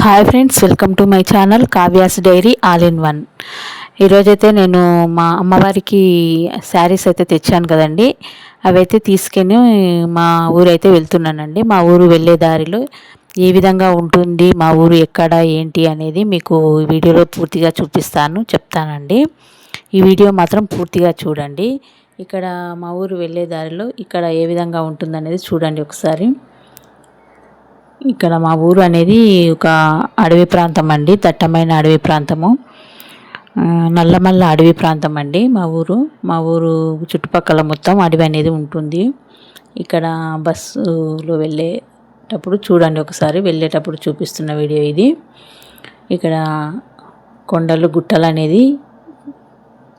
Hi friends, welcome to my channel Kavya's diary all in one. ఈరోజైతే నేను మా అమ్మవారికి శారీస్ అయితే తెచ్చాను కదండి. అవైతే తీసుకొని మా ఊరైతే వెళ్తున్నానండి. మా ఊరు వెళ్ళే దారిలో ఏ విధంగా ఉంటుంది, మా ఊరు ఎక్కడ ఏంటి అనేది మీకు వీడియోలో పూర్తిగా చెప్తానండి. ఈ వీడియో మాత్రం పూర్తిగా చూడండి. ఇక్కడ మా ఊరు వెళ్ళే దారిలో ఇక్కడ ఏ విధంగా ఉంటుందనేది చూడండి ఒకసారి. ఇక్కడ మా ఊరు అనేది ఒక అడవి ప్రాంతం అండి, దట్టమైన అడవి ప్రాంతము, నల్లమల్ల అడవి ప్రాంతం అండి మా ఊరు చుట్టుపక్కల మొత్తం అడవి అనేది ఉంటుంది. ఇక్కడ బస్సులో వెళ్ళేటప్పుడు చూడండి ఒకసారి, వెళ్ళేటప్పుడు చూపిస్తున్న వీడియో ఇది. ఇక్కడ కొండలు గుట్టలు అనేది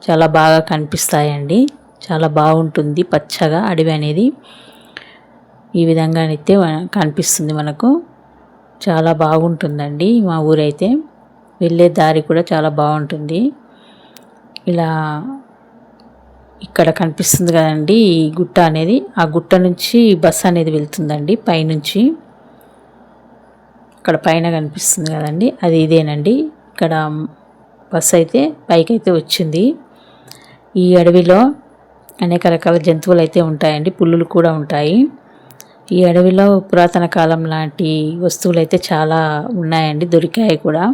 చాలా బాగా కనిపిస్తాయండి. చాలా బాగుంటుంది పచ్చగా అడవి అనేది. ఈ విధంగా అయితే కనిపిస్తుంది మనకు. చాలా బాగుంటుందండి మా ఊరైతే. వెళ్ళే దారి కూడా చాలా బాగుంటుంది. ఇలా ఇక్కడ కనిపిస్తుంది కదండి ఈ గుట్ట అనేది, ఆ గుట్ట నుంచి బస్సు అనేది వెళ్తుందండి పైనుంచి. ఇక్కడ పైన కనిపిస్తుంది కదండి, అది ఇదేనండి. ఇక్కడ బస్సు అయితే పైకైతే వచ్చింది. ఈ అడవిలో అనేక రకాల జంతువులు అయితే ఉంటాయండి, పులులు కూడా ఉంటాయి. ఈ అడవిలో పురాతన కాలం లాంటి వస్తువులు అయితే చాలా ఉన్నాయండి, దొరికాయి కూడా.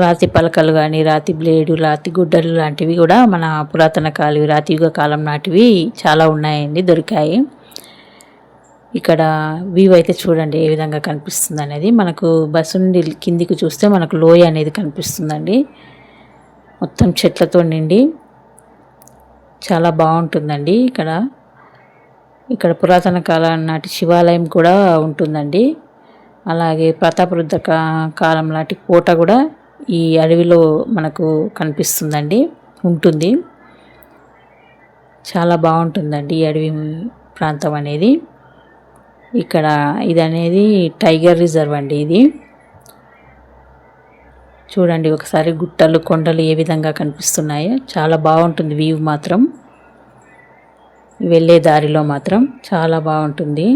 రాతి పలకలు కానీ, రాతి బ్లేడు, రాతి గుడ్డలు లాంటివి కూడా మన పురాతన కాలం, రాతియుగ కాలం నాటివి చాలా ఉన్నాయండి, దొరికాయి. ఇక్కడ వ్యూ అయితే చూడండి ఏ విధంగా కనిపిస్తుంది అనేది. మనకు బస్సు నుండి కిందికి చూస్తే మనకు లోయ అనేది కనిపిస్తుందండి, మొత్తం చెట్లతో నిండి. చాలా బాగుంటుందండి. ఇక్కడ పురాతన కాలం నాటి శివాలయం కూడా ఉంటుందండి. అలాగే ప్రతాపరుద్ర కాలం నాటి కోట కూడా ఈ అడవిలో మనకు కనిపిస్తుందండి, ఉంటుంది. చాలా బాగుంటుందండి ఈ అడవి ప్రాంతం అనేది. ఇక్కడ ఇది అనేది టైగర్ రిజర్వ్ అండి. ఇది చూడండి ఒకసారి, గుట్టలు కొండలు ఏ విధంగా కనిపిస్తున్నాయో. చాలా బాగుంటుంది వ్యూ మాత్రం. వెళ్ళే దారిలో మాత్రం చాలా బాగుంటుంది.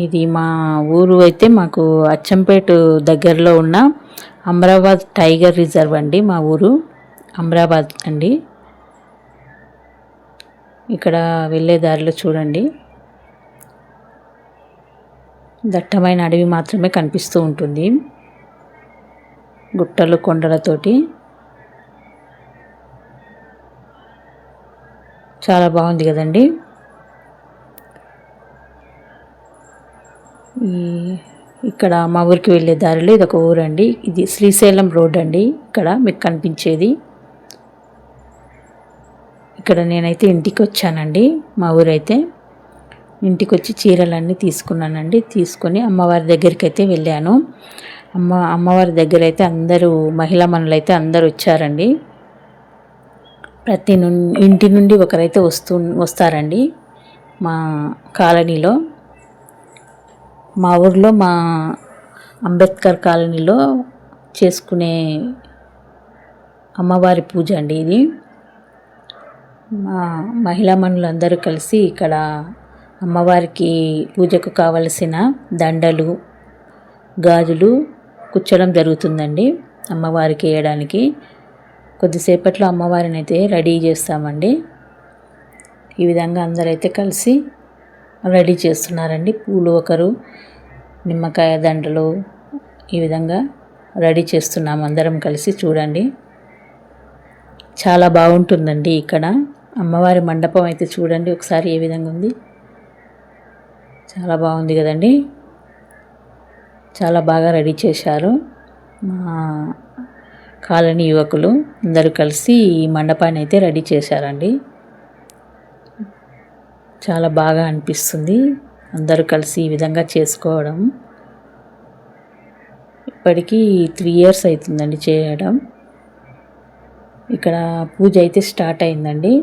ఇది మా ఊరు అయితే మాకు అచ్చంపేట దగ్గరలో ఉన్న అమరాబాద్ టైగర్ రిజర్వ్ అండి. మా ఊరు అమరాబాద్ అండి. ఇక్కడ వెళ్ళే దారిలో చూడండి, దట్టమైన అడవి మాత్రమే కనిపిస్తూ ఉంటుంది, గుట్టలు కొండలతోటి. చాలా బాగుంది కదండి. ఇక్కడ మా ఊరికి వెళ్ళే దారిలో ఇది ఒక ఊరండి. ఇది శ్రీశైలం రోడ్ అండి. ఇక్కడ మీకు కనిపించేది. ఇక్కడ నేనైతే ఇంటికి వచ్చానండి. మా ఊరైతే ఇంటికి వచ్చి చీరలన్నీ తీసుకున్నానండి. తీసుకొని అమ్మవారి దగ్గరికి అయితే వెళ్ళాను. అమ్మవారి దగ్గర అయితే అందరూ మహిళా మనులు అయితే అందరూ వచ్చారండి. ప్రతి ఇంటి నుండి ఒకరైతే వస్తారండి మా కాలనీలో. మా ఊర్లో మా అంబేద్కర్ కాలనీలో చేసుకునే అమ్మవారి పూజ అండి ఇది. మా మహిళా మనులందరూ కలిసి ఇక్కడ అమ్మవారికి పూజకు కావలసిన దండలు, గాజులు కుచ్చడం జరుగుతుందండి. అమ్మవారికి వేయడానికి కొద్దిసేపట్లో అమ్మవారిని అయితే రెడీ చేస్తామండి. ఈ విధంగా అందరైతే కలిసి రెడీ చేస్తున్నారండి. పూలు ఒకరు, నిమ్మకాయ దండలు, ఈ విధంగా రెడీ చేస్తున్నాము అందరం కలిసి. చూడండి చాలా బాగుంటుందండి. ఇక్కడ అమ్మవారి మండపం అయితే చూడండి ఒకసారి ఏ విధంగా ఉంది. చాలా బాగుంది కదండి. చాలా బాగా రెడీ చేశారు మా కాలనీ యువకులు అందరూ కలిసి ఈ మండపాన్ని అయితే రెడీ చేశారండి. చాలా బాగా అనిపిస్తుంది అందరూ కలిసి ఈ విధంగా చేసుకోవడం. ఇప్పటికీ 3 years అవుతుందండి చేయడం. ఇక్కడ పూజ అయితే స్టార్ట్ అయిందండి.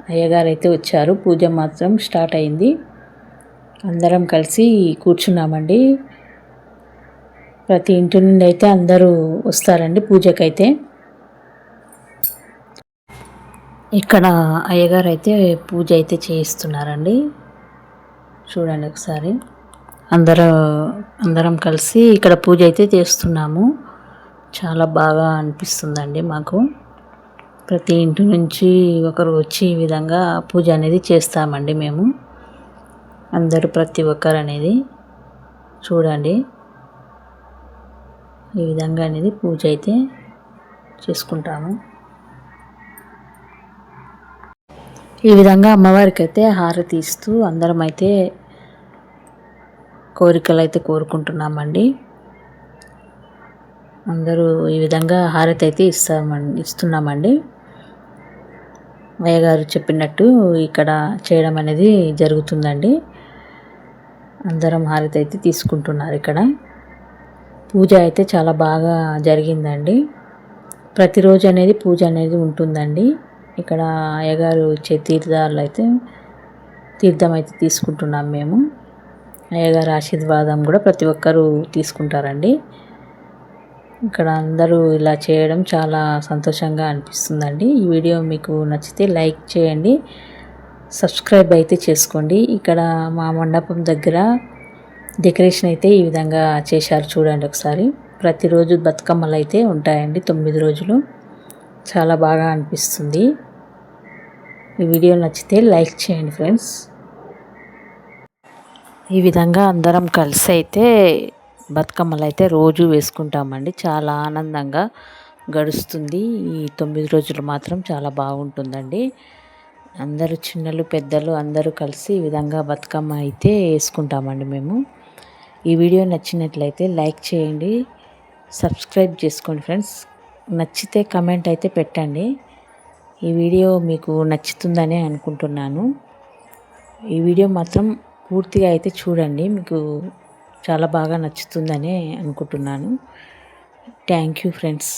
అయ్యగారు అయితే వచ్చారు, పూజ మాత్రం స్టార్ట్ అయింది. అందరం కలిసి కూర్చున్నామండి. ప్రతి ఇంటి నుండి అయితే అందరూ వస్తారండి పూజకైతే. ఇక్కడ అయ్యగారు అయితే పూజ అయితే చేయిస్తున్నారండి. చూడండి ఒకసారి. అందరం కలిసి ఇక్కడ పూజ అయితే చేస్తున్నాము. చాలా బాగా అనిపిస్తుందండి మాకు. ప్రతి ఇంటి నుంచి ఒకరు వచ్చి ఈ విధంగా పూజ అనేది చేస్తామండి మేము. అందరూ ప్రతి ఒక్కరు అనేది చూడండి, ఈ విధంగా అనేది పూజ అయితే చేసుకుంటాము. ఈ విధంగా అమ్మవారికి అయితే హారతి ఇస్తూ అందరం అయితే కోరికలు అయితే కోరుకుంటున్నామండి. అందరూ ఈ విధంగా హారతి అయితే ఇస్తున్నామండి. అయ్యగారు చెప్పినట్టు ఇక్కడ చేయడం అనేది జరుగుతుందండి. అందరం హారతి అయితే తీసుకుంటున్నారు. ఇక్కడ పూజ అయితే చాలా బాగా జరిగిందండి. ప్రతిరోజు అనేది పూజ అనేది ఉంటుందండి. ఇక్కడ అయ్యగారు ఇచ్చే తీర్థం అయితే తీసుకుంటున్నాం మేము. అయ్యగారు ఆశీర్వాదం కూడా ప్రతి ఒక్కరూ తీసుకుంటారండి. ఇక్కడ అందరూ ఇలా చేయడం చాలా సంతోషంగా అనిపిస్తుందండి. ఈ వీడియో మీకు నచ్చితే లైక్ చేయండి, సబ్స్క్రైబ్ అయితే చేసుకోండి. ఇక్కడ మా మండపం దగ్గర డెకరేషన్ అయితే ఈ విధంగా చేశారు చూడండి ఒకసారి. ప్రతిరోజు బతుకమ్మలు అయితే ఉంటాయండి 9 రోజులు. చాలా బాగా అనిపిస్తుంది. ఈ వీడియో నచ్చితే లైక్ చేయండి ఫ్రెండ్స్. ఈ విధంగా అందరం కలిసి అయితే బతుకమ్మలు అయితే రోజు వేసుకుంటామండి. చాలా ఆనందంగా గడుస్తుంది. ఈ 9 రోజులు మాత్రం చాలా బాగుంటుందండి. అందరూ చిన్నలు పెద్దలు అందరూ కలిసి ఈ విధంగా బతుకమ్మ అయితే వేసుకుంటామండి మేము. ఈ వీడియో నచ్చినట్లయితే లైక్ చేయండి, సబ్స్క్రైబ్ చేసుకోండి ఫ్రెండ్స్. నచ్చితే కమెంట్ అయితే పెట్టండి. ఈ వీడియో మీకు నచ్చుతుందనే అనుకుంటున్నాను. ఈ వీడియో మాత్రం పూర్తిగా అయితే చూడండి, మీకు చాలా బాగా నచ్చుతుందని అనుకుంటున్నాను. Thank you friends.